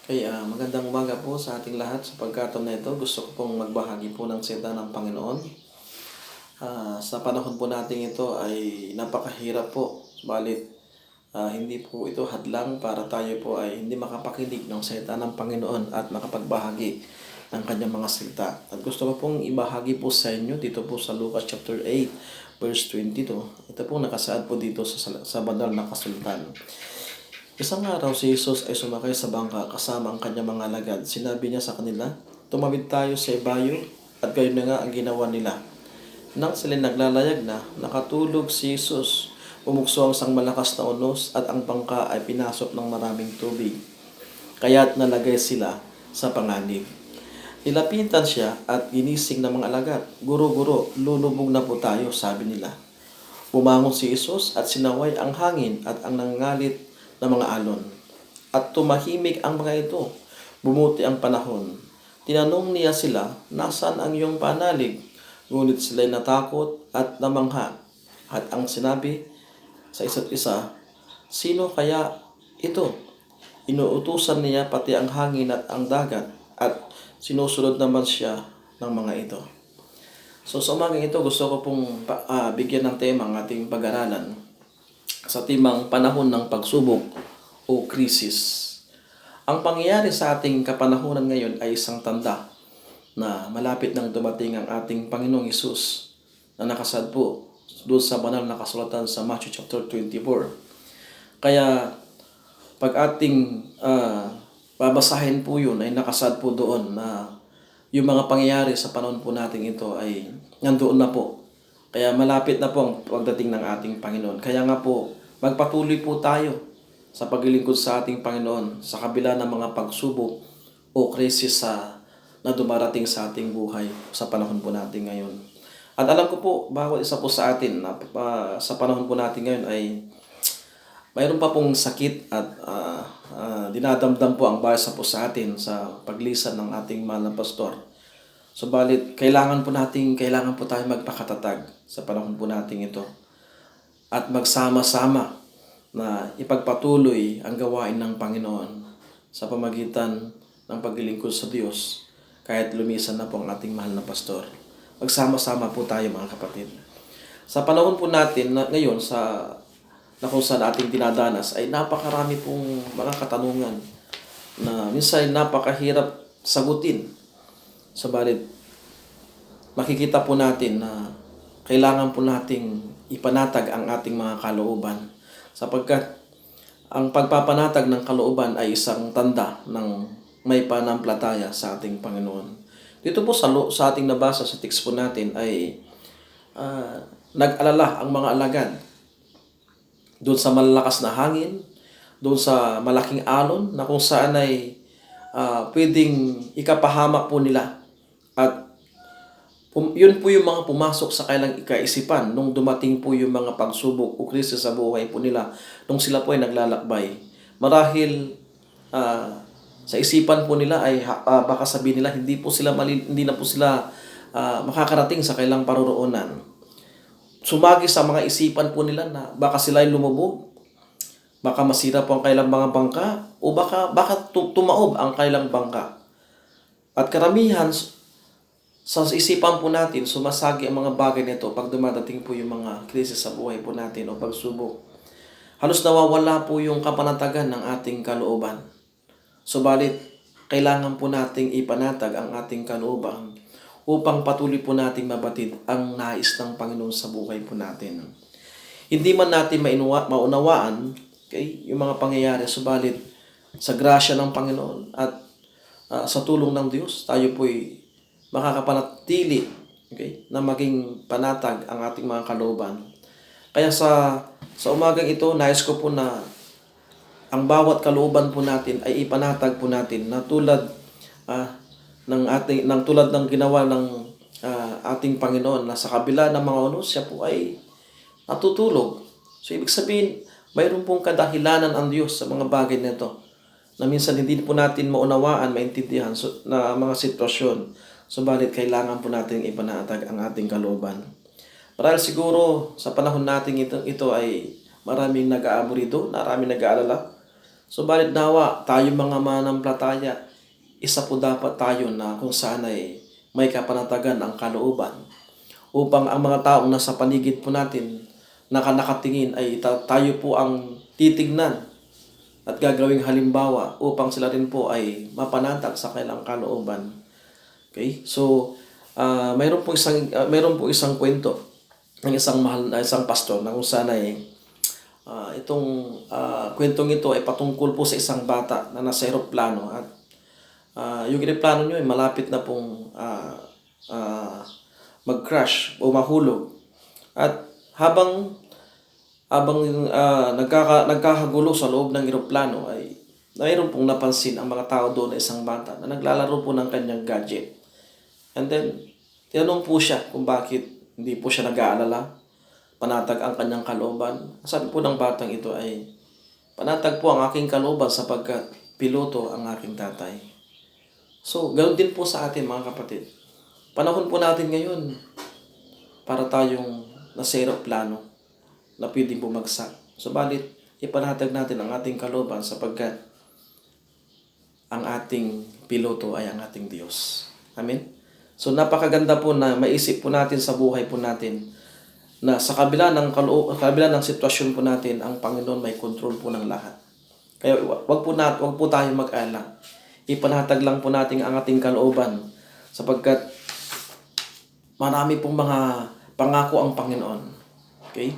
Magandang umaga po sa ating lahat. Sa pagkataon na ito, gusto ko pong magbahagi po ng salita ng Panginoon. Sa panahon po natin ito ay napakahirap po. Subalit, hindi po ito hadlang para tayo po ay hindi makapakinig ng salita ng Panginoon at makapagbahagi ng kanyang mga salita. At gusto ko pong ibahagi po sa inyo dito po sa Lucas chapter 8, verse 22. Ito po nakasaad po dito sa banal na kasultan. Isang araw si Jesus ay sumakay sa bangka kasama ang kanyang mga alagad. Sinabi niya sa kanila, "Tumawid tayo sa ibayo," at gayon na nga ang ginawa nila. Nang sila naglalayag na, nakatulog si Jesus. Bumukso ang isang malakas na unos at ang bangka ay pinasok ng maraming tubig. Kaya't nalagay sila sa panganib. Nilapitan siya at ginising ng mga alagad. "Guro, guro, lulubog na po tayo," sabi nila. Bumangon si Jesus at sinaway ang hangin at ang nangalit na mga alon. At tumahimik ang mga ito. Bumuti ang panahon. Tinanong niya sila, "Nasaan ang iyong panalig?" Ngunit sila'y natakot at namangha. At ang sinabi sa isa't isa, "Sino kaya ito?" Inuutusan niya pati ang hangin at ang dagat at sinusunod naman siya ng mga ito. So sa umagang ito, gusto ko pong bigyan ng tema ang ating pag-aralan sa timang panahon ng pagsubok o krisis. Ang pangyayari sa ating kapanahunan ngayon ay isang tanda na malapit nang dumating ang ating Panginoong Hesus na nakasad po doon sa banal na kasulatan sa Matthew chapter 24. Kaya pag ating babasahin po yun ay nakasad po doon na yung mga pangyayari sa panahon po natin ito ay nandoon na po. Kaya malapit na po ang pagdating ng ating Panginoon. Kaya nga po, magpatuloy po tayo sa paglilingkod sa ating Panginoon sa kabila ng mga pagsubok o krisis na dumarating sa ating buhay sa panahon po natin ngayon. At alam ko po, bawat isa po sa atin na sa panahon po natin ngayon ay mayroon pa pong sakit at dinadamdam po ang bawat po sa atin sa paglisan ng ating mahal na pastor. Subalit, kailangan po tayo magpakatatag sa panahon po natin ito. At magsama-sama na ipagpatuloy ang gawain ng Panginoon sa pamagitan ng paglilingkod sa Diyos kahit lumisan na po ang ating mahal na pastor. Magsama-sama po tayo mga kapatid. Sa panahon po natin ngayon na kung saan ating dinadanas ay napakarami pong mga katanungan na minsan napakahirap sagutin. Subalit, makikita po natin na kailangan po nating ipanatag ang ating mga kalooban sapagkat ang pagpapanatag ng kalooban ay isang tanda ng may pananampalataya sa ating Panginoon. Dito po sa ating nabasa sa text po natin ay nag-alala ang mga alagad doon sa malalakas na hangin, doon sa malaking alon na kung saan ay pwedeng ikapahamak po nila. At yun po yung mga pumasok sa kanilang kaisipan nung dumating po yung mga pagsubok o krisis sa buhay po nila nung sila po ay naglalakbay. Marahil sa isipan po nila ay baka sabihin nila hindi na po sila makakarating sa kailang paroroonan. Sumagi sa mga isipan po nila na baka sila ay lumubog, baka masira po ang kailang mga bangka, o baka tumaob ang kailang bangka. At karamihan sa isipan po natin, sumasagi ang mga bagay nito pag dumadating po yung mga krisis sa buhay po natin o pagsubok. Halos nawawala po yung kapanatagan ng ating kalooban. Subalit, kailangan po nating ipanatag ang ating kalooban upang patuloy po nating mabatid ang nais ng Panginoon sa buhay po natin. Hindi man natin maunawaan yung mga pangyayari, subalit sa grasya ng Panginoon at sa tulong ng Diyos, tayo po'y makakapanatili na maging panatag ang ating mga kalooban. Kaya sa umagang ito, nais ko po na ang bawat kalooban po natin ay ipanatag po natin na tulad tulad ng ginawa ng ating Panginoon na sa kabila ng mga unos, siya po ay natutulog. So ibig sabihin, mayroon pong kadahilanan ang Diyos sa mga bagay nito na minsan hindi po natin maunawaan, maintindihan na mga sitwasyon. Subalit kailangan po natin ipanatag ang ating kalooban. Marahil siguro sa panahon natin ito ay maraming nag-aaburido, maraming nag-aalala. Subalit nawa, tayo mga mananampalataya, isa po dapat tayo na kung saan ay may kapanatagan ang kalooban upang ang mga taong nasa paligid po natin nakakatingin ay tayo po ang titignan at gagawing halimbawa upang sila rin po ay mapanatag sa kanilang kalooban. Okay? So, mayroon po isang kwento ng isang pastor na kung saan ay itong kwentong ito ay patungkol po sa isang bata na nasa eroplano at yung eroplano nyo ay malapit na pong mag-crash o mahulog. At habang nagkakagulo sa loob ng eroplano ay mayroon pong napansin ang mga tao doon na isang bata na naglalaro po ng kanyang gadget. And then, tinanong po siya kung bakit hindi po siya nag-aalala, panatag ang kanyang kalooban. Sabi po ng batang ito ay, panatag po ang aking kalooban sapagkat piloto ang aking tatay. So, ganoon din po sa atin mga kapatid. Panahon po natin ngayon para tayong nasa eroplano na pwedeng bumagsak. Subalit, ipanatag natin ang ating kalooban sapagkat ang ating piloto ay ang ating Diyos. Amen? So, napakaganda po na maisip po natin sa buhay po natin na sa kabila ng sitwasyon po natin, ang Panginoon may control po ng lahat. Kaya wag po tayo mag-alala. Ipanatag lang po natin ang ating kalooban sapagkat marami pong mga pangako ang Panginoon. Okay?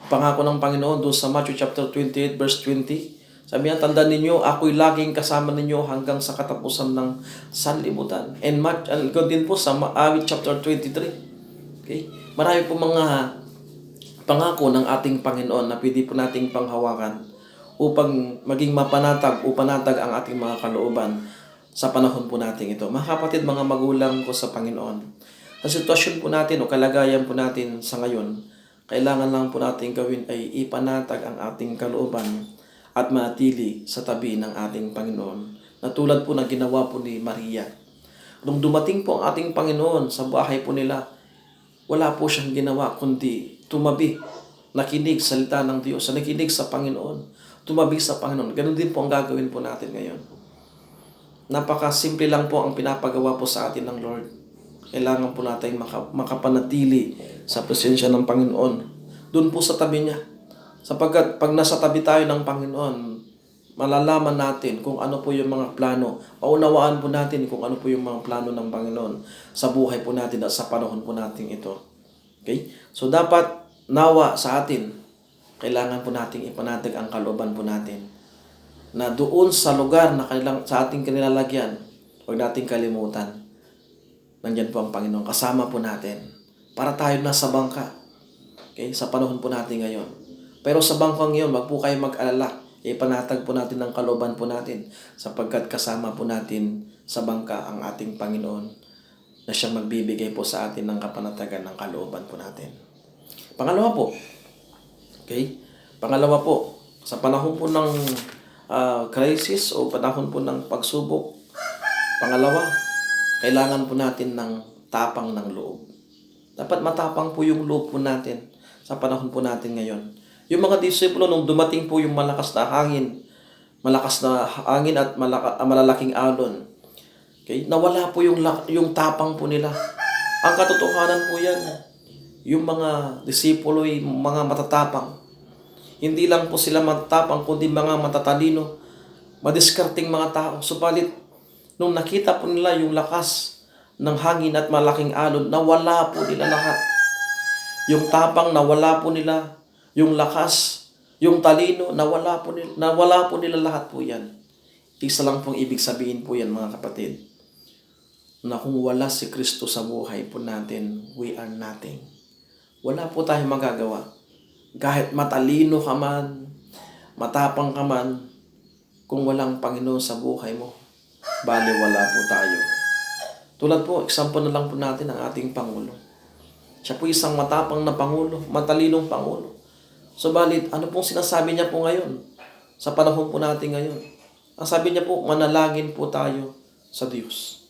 Pangako ng Panginoon doon sa Matthew chapter 28 verse 20. Sabi niya, tandaan ninyo, ako'y laging kasama ninyo hanggang sa katapusan ng sanlibutan. And din po sa Awit chapter 23. Okay? Marami po mga pangako ng ating Panginoon na pwede po nating panghawakan upang maging mapanatag o panatag ang ating mga kalooban sa panahon po natin ito. Mga kapatid, mga magulang ko sa Panginoon, sa sitwasyon po natin o kalagayan po natin sa ngayon, kailangan lang po natin gawin ay ipanatag ang ating kalooban at manatili sa tabi ng ating Panginoon. Na tulad po ng ginawa po ni Maria. Nung dumating po ang ating Panginoon sa bahay po nila, wala po siyang ginawa kundi tumabi, nakinig sa salita ng Diyos, nakinig sa Panginoon, tumabi sa Panginoon. Ganun din po ang gagawin po natin ngayon. Napakasimple lang po ang pinapagawa po sa atin ng Lord. Kailangan po natin makapanatili sa presensya ng Panginoon. Doon po sa tabi niya. Sapagkat pag nasa tabi tayo ng Panginoon, malalaman natin kung ano po yung mga plano. Maunawaan po natin kung ano po yung mga plano ng Panginoon sa buhay po natin at sa panahon po natin ito. Okay? So dapat nawa sa atin, kailangan po nating ipanatag ang kalooban po natin. Na doon sa lugar na sa ating kanilalagyan, huwag nating kalimutan. Nandyan po ang Panginoon. Kasama po natin. Para tayo nasa bangka. Okay? Sa panahon po natin ngayon. Pero sa bangkang ngayon, wag po kayo mag-alala. Ipanatag po natin ang kalooban po natin sapagkat kasama po natin sa bangka ang ating Panginoon na siyang magbibigay po sa atin ng kapanatagan ng kalooban po natin. Pangalawa po. Okay? Pangalawa po. Sa panahon po ng crisis o panahon po ng pagsubok. Pangalawa, kailangan po natin ng tapang ng loob. Dapat matapang po yung loob po natin sa panahon po natin ngayon. Yung mga disipulo, nung dumating po yung malakas na hangin at malalaking alon, okay, nawala po yung tapang po nila. Ang katotohanan po yan, yung mga disipulo ay mga matatapang. Hindi lang po sila matatapang, kundi mga matatalino, madiskarting mga tao. Subalit, nung nakita po nila yung lakas ng hangin at malaking alon, nawala po nila lahat. Yung tapang, nawala po nila. Yung lakas, yung talino, nawala po nila lahat po yan. Isa lang pong ibig sabihin po yan mga kapatid. Na kung wala si Kristo sa buhay po natin, we are nothing. Wala po tayong magagawa. Kahit matalino ka man, matapang ka man, kung walang Panginoon sa buhay mo, bali wala po tayo. Tulad po, example na lang po natin ang ating Pangulo. Siya po isang matapang na Pangulo, matalinong Pangulo. Subalit, ano pong sinasabi niya po ngayon? Sa panahon po natin ngayon. Ang sabi niya po, manalangin po tayo sa Diyos.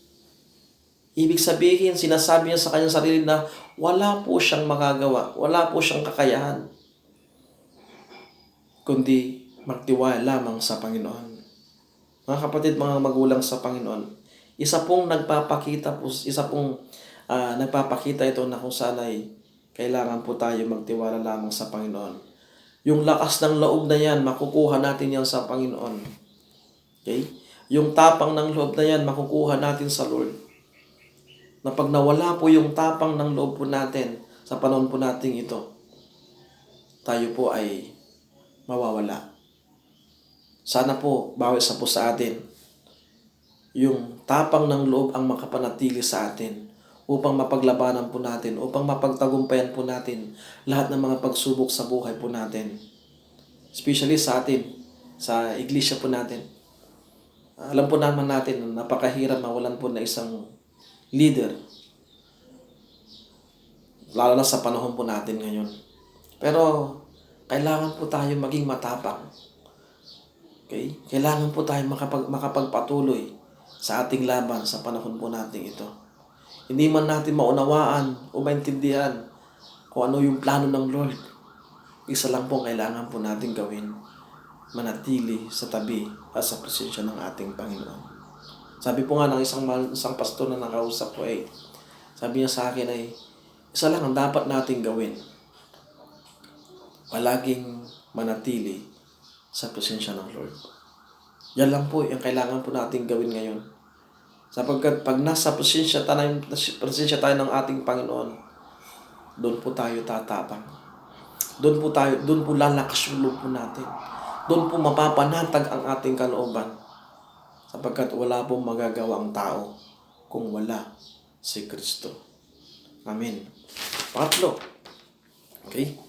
Ibig sabihin, sinasabi niya sa kanyang sarili na wala po siyang magagawa, wala po siyang kakayahan, kundi magtiwala lamang sa Panginoon. Mga kapatid, mga magulang sa Panginoon, nagpapakita ito na kung saan ay kailangan po tayo magtiwala lamang sa Panginoon. Yung lakas ng loob na yan, makukuha natin yan sa Panginoon. Okay? Yung tapang ng loob na yan, makukuha natin sa Lord. Na pag nawala po yung tapang ng loob po natin sa panahon po natin ito, tayo po ay mawawala. Sana po, bawat isa po sa atin, yung tapang ng loob ang makapanatili sa atin upang mapaglabanan po natin, upang mapagtagumpayan po natin lahat ng mga pagsubok sa buhay po natin. Especially sa atin, sa iglesia po natin. Alam po naman natin na napakahirap mawalan po na isang leader. Lalo na sa panahon po natin ngayon. Pero, kailangan po tayo maging matapang. Okay? Kailangan po tayo makapagpatuloy sa ating laban sa panahon po natin ito. Hindi man natin maunawaan o maintindihan kung ano yung plano ng Lord. Isa lang po kailangan po natin gawin. Manatili sa tabi at sa presensya ng ating Panginoon. Sabi po nga ng isang pastor na nakausap ko sabi niya sa akin ay, isa lang ang dapat natin gawin. Palaging manatili sa presensya ng Lord. Yan lang po yung kailangan po natin gawin ngayon. Sapagkat pag nasa presensya tayo ng ating Panginoon, doon po tayo tatapang. Doon po lalakas yung loob po natin. Doon po mapapanatag ang ating kalooban. Sapagkat wala pong magagawa ang tao kung wala si Kristo. Amen. Pangatlo. Okay?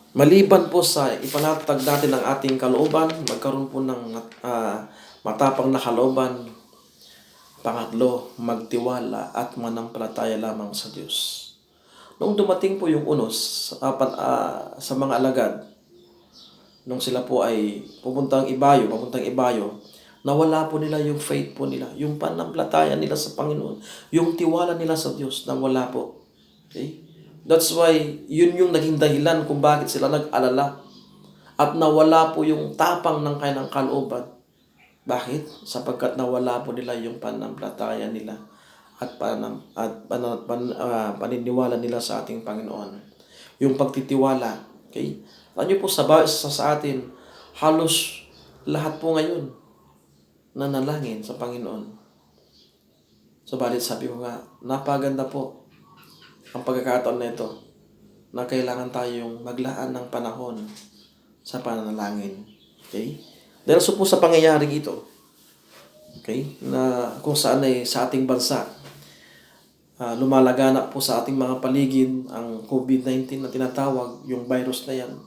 Maliban po sa ipanatag natin ang ating kalooban, magkaroon po ng matapang na kalooban. Pangatlo, magtiwala at manampalataya lamang sa Diyos. Noong dumating po yung unos sa mga alagad, nung sila po ay papuntang Ibayo, nawala po nila yung faith po nila, yung panampalataya nila sa Panginoon, yung tiwala nila sa Diyos, nawala po. Okay? That's why, yun yung naging dahilan kung bakit sila nag-alala at nawala po yung tapang ng kanilang kalooban. Bakit? Sapagkat nawala po nila yung panampalataya nila at paniniwala nila sa ating Panginoon. Yung pagtitiwala. Okay? Alam niyo po, sa atin, halos lahat po ngayon nanalangin sa Panginoon. Subalit sabi ko nga, napaganda po ang pagkakataon na ito na kailangan tayong maglaan ng panahon sa pananalangin. Okay? Dahil po sa pangyayaring ito, okay, na kung saan ay sa ating bansa, lumalaganap po sa ating mga paligid ang COVID-19 na tinatawag, yung virus na yan.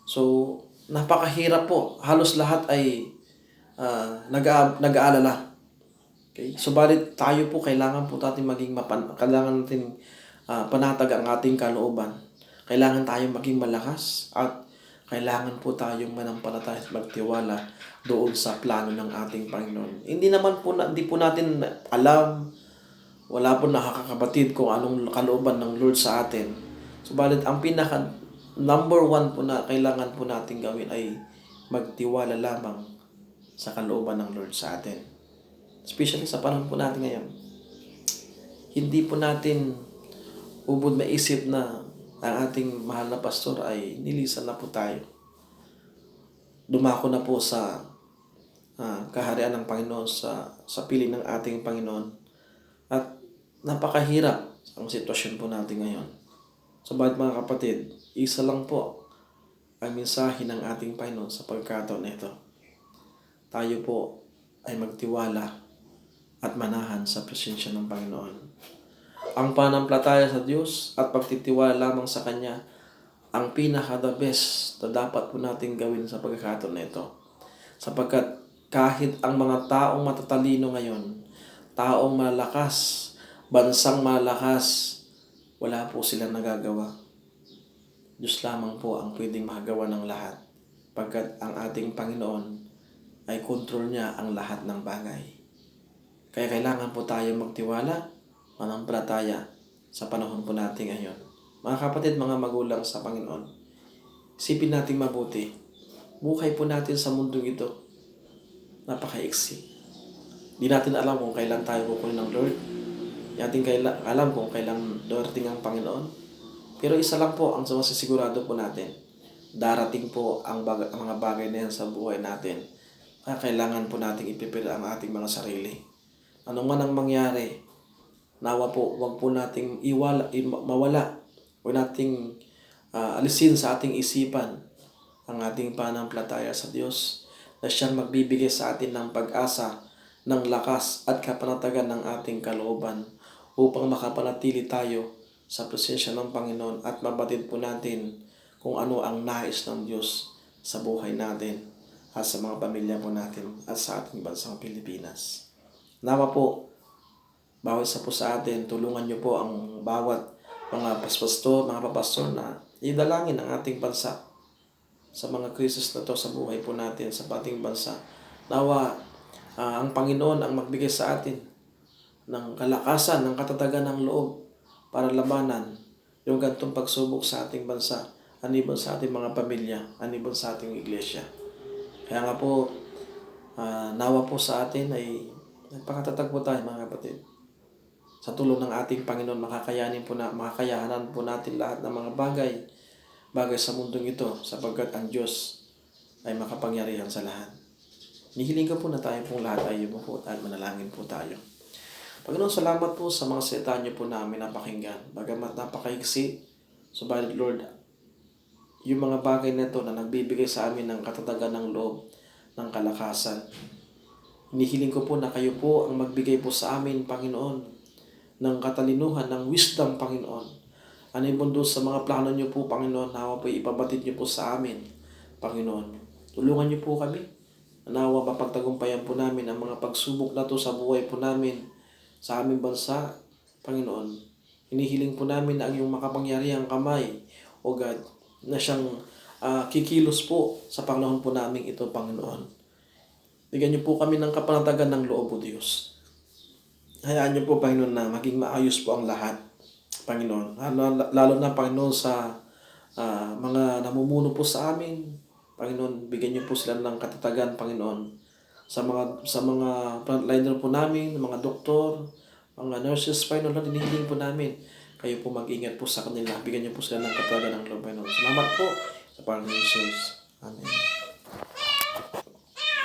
So, napakahirap po. Halos lahat ay nag-aalala. Okay? Subalit tayo po kailangan po natin kailangan natin panatag ang ating kalooban. Kailangan tayong maging malakas at kailangan po tayong manampalataya at magtiwala doon sa plano ng ating Panginoon. Hindi po natin alam, wala po nakakakabatid kung anong kalooban ng Lord sa atin. Subalit ang number one po na kailangan po natin gawin ay magtiwala lamang sa kalooban ng Lord sa atin. Especially sa panahon po natin ngayon. Hindi po natin ubod maisip na ang ating mahal na pastor ay nilisan na po tayo. Dumako na po sa kaharian ng Panginoon sa piling ng ating Panginoon. At napakahirap ang sitwasyon po natin ngayon. Subalit mga kapatid, isa lang po ang mensahe ng ating Panginoon sa pagkataon nito. Tayo po ay magtiwala at manahan sa presensya ng Panginoon. Ang panampalataya sa Diyos at pagtitiwala lamang sa Kanya ang pinaka-the best na dapat po natin gawin sa pagkakataon na ito. Sapagkat kahit ang mga taong matatalino ngayon, taong malakas, bansang malakas, wala po silang nagagawa. Diyos lamang po ang pwedeng makagawa ng lahat. Pagkat ang ating Panginoon ay kontrol niya ang lahat ng bagay. Kaya kailangan po tayo magtiwala, manampalataya sa panahon po natin ngayon. Mga kapatid, mga magulang sa Panginoon, isipin natin mabuti. Buhay po natin sa mundong ito napakaiksi. Di natin alam kung kailan tayo kukunin ng Lord. Di natin alam kung kailan darating ang Panginoon. Pero isa lang po ang masisigurado po natin. Darating po ang mga bagay na yan sa buhay natin. Kaya kailangan po nating ipipila ang ating mga sarili. Ano man ang mangyari, nawa po, wag po nating mawala. Huwag nating alisin sa ating isipan ang ating pananampalataya sa Diyos na siyang magbibigay sa atin ng pag-asa, ng lakas at kapanatagan ng ating kalooban upang makapanatili tayo sa presensya ng Panginoon at mabatid po natin kung ano ang nais ng Diyos sa buhay natin at sa mga pamilya po natin at sa ating bansang Pilipinas. Nawa po, bawat isa po sa atin, tulungan niyo po ang bawat mga mga papastor na idalangin ang ating bansa sa mga krisis na to sa buhay po natin sa ating bansa. Nawa, ang Panginoon ang magbigay sa atin ng kalakasan, ng katatagan ng loob para labanan yung gantong pagsubok sa ating bansa, anibon sa ating mga pamilya, anibon sa ating iglesia. Kaya nga po, nawa po sa atin ay nagpakatatag po tayo mga kapatid. Sa tulong ng ating Panginoon, makakayahanan po natin lahat ng mga bagay sa mundong ito sapagkat ang Diyos ay makapangyarihan sa lahat. Nihiling ko po na tayo pong lahat ay yumuko at manalangin po tayo. Panginoon, salamat po sa mga salita niyo po namin napakinggan. Bagamat napakaiksi, subalit Lord, yung mga bagay na ito na nagbibigay sa amin ng katatagan ng loob, ng kalakasan. Hinihiling ko po na kayo po ang magbigay po sa amin, Panginoon, ng katalinuhan, ng wisdom, Panginoon. Ano yung doon sa mga plano niyo po, Panginoon, nawa po ipabatid niyo po sa amin, Panginoon. Tulungan niyo po kami. Nawa mapagtagumpayan po namin ang mga pagsubok na to sa buhay po namin, sa aming bansa, Panginoon. Hinihiling po namin na ang iyong makapangyarihang kamay, O God, na siyang kikilos po sa panahon po namin ito, Panginoon. Bigyan niyo po kami ng kapanatagan ng loob, O Diyos. Hayaan niyo po, Panginoon, na maging maayos po ang lahat, Panginoon. Lalo na, Panginoon, sa mga namumuno po sa amin, Panginoon, bigyan niyo po sila ng katatagan, Panginoon. Sa mga frontliner po namin, mga doktor, mga nurses, Panginoon, hinihiling po namin. Kayo po mag-ingat po sa kanila. Bigyan niyo po sila ng katatagan ng loob, Panginoon. Salamat po sa Panginoon Jesus. Amen.